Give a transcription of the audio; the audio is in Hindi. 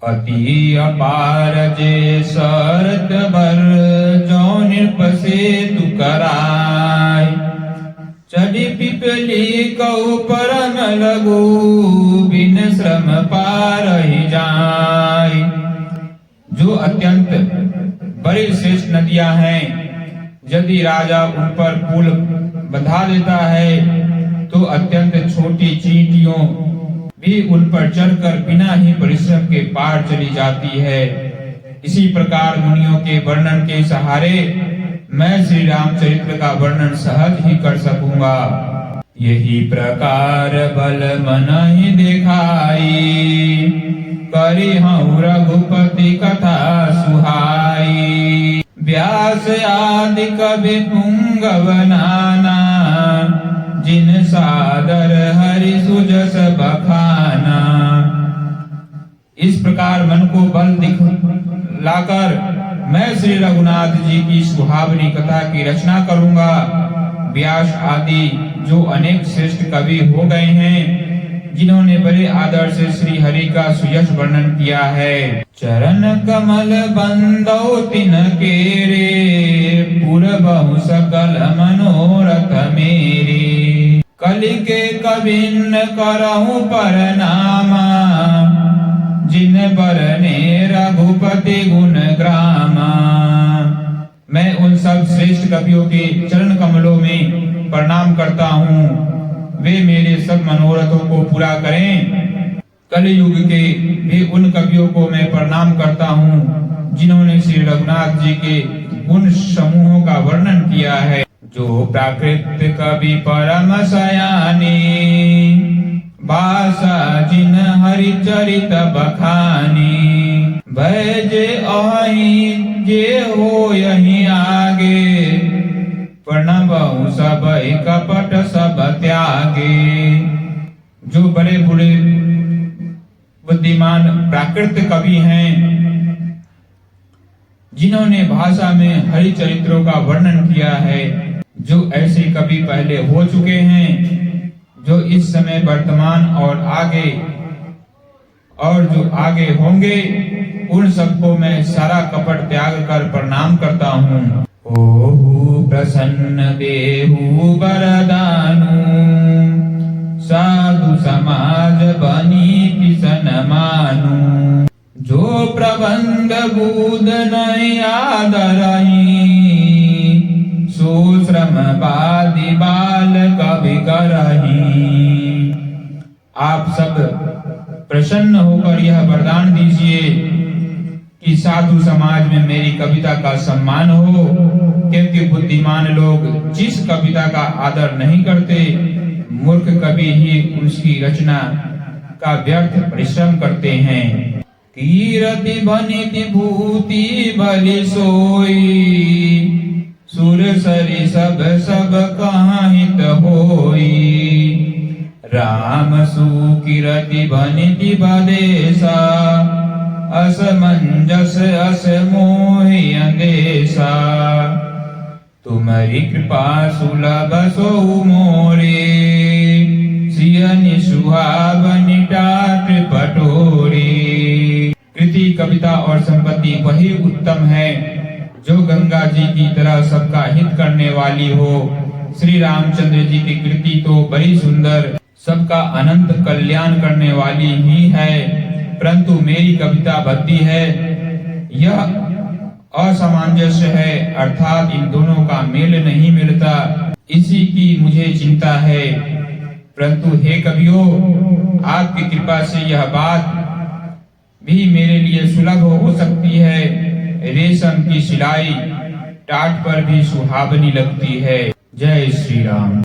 अति अपार जे शरत भर जो निपसे तू कराय, चढ़ी पिपली कऊ परम लगू बिन श्रम पार ही जाय। जो अत्यंत बड़ी श्रेष्ठ नदियां हैं, यदि राजा उन पर पुल बंधा देता है तो अत्यंत छोटी चींटियों भी उन पर चढ़कर बिना ही परिश्रम के पार चली जाती है। इसी प्रकार मुनियों के वर्णन के सहारे मैं श्री रामचरित्र का वर्णन सहज ही कर सकूंगा। यही प्रकार बल मन ही दिखाई, करी हूँ रघुपति कथा सुहाई। व्यास आदि कवि पुंगव नाना, जिन सादर हरि सुजस बखाना। इस प्रकार मन को बल दिखलाकर मैं श्री रघुनाथ जी की सुहावनी कथा की रचना करूंगा। व्यास आदि जो अनेक श्रेष्ठ कवि हो गए हैं, जिन्होंने बड़े आदर से श्री हरि का सुयश वर्णन किया है। चरण कमल बंदौ तिन केरे, पूरबहु सकल मनोरथ मेरे। कलि के कविन करहु परनामा, जिन बरने रघुपति गुण ग्रामा। मैं उन सब श्रेष्ठ कवियों के चरण कमलों में प्रणाम करता हूँ, वे मेरे सब मनोरथों को पूरा करें। कलयुग के भी उन कवियों को मैं प्रणाम करता हूँ, जिन्होंने श्री रघुनाथ जी के गुण समूहों का वर्णन किया है। जो प्राकृत कवि परम सयानी, भाषा जिन हरि चरित बखानी। भय जे अहि जे हो यही आगे, प्रणबहु सब कपट सब त्यागे। जो बड़े बूढ़े बुद्धिमान प्राकृत कवि हैं, जिन्होंने भाषा में हरि चरित्रों का वर्णन किया है। जो ऐसे कवि पहले हो चुके हैं, जो इस समय वर्तमान और जो आगे होंगे, उन सबको मैं सारा कपट त्याग कर प्रणाम करता हूँ। ओहु प्रसन्न देहु वरदानु, साधु समाज बनी किसन मानु। जो प्रबंध बूद नहीं आदरही, सो श्रम बादि बाल कवि करही। आप सब प्रसन्न होकर यह वरदान दीजिए कि साधु समाज में मेरी कविता का सम्मान हो, क्योंकि बुद्धिमान लोग जिस कविता का आदर नहीं करते, मूर्ख कवि ही उसकी रचना का व्यर्थ परिश्रम करते हैं। कीरति बनिति भूति बलि सोई, सुर सरि सब सब कहाँ हित होई। राम सुकीरति बनिति बदेसा, असमंजस अस मोहि अंदेशा। तुम्हारी कृपा सुलभ सो मोरे, सियनि सुहावनि टाट पटोरे। कृति कविता और संपत्ति वही उत्तम है जो गंगा जी की तरह सबका हित करने वाली हो। श्री रामचंद्र जी की कृति तो बड़ी सुंदर, सबका अनंत कल्याण करने वाली ही है, परंतु मेरी कविता भक्ति है, यह असामंजस्य है, अर्थात इन दोनों का मेल नहीं मिलता, इसी की मुझे चिंता है। परंतु हे कवियों, आपकी कृपा से यह बात भी मेरे लिए सुलभ हो सकती है। रेशम की सिलाई टाट पर भी सुहावनी लगती है। जय श्री राम।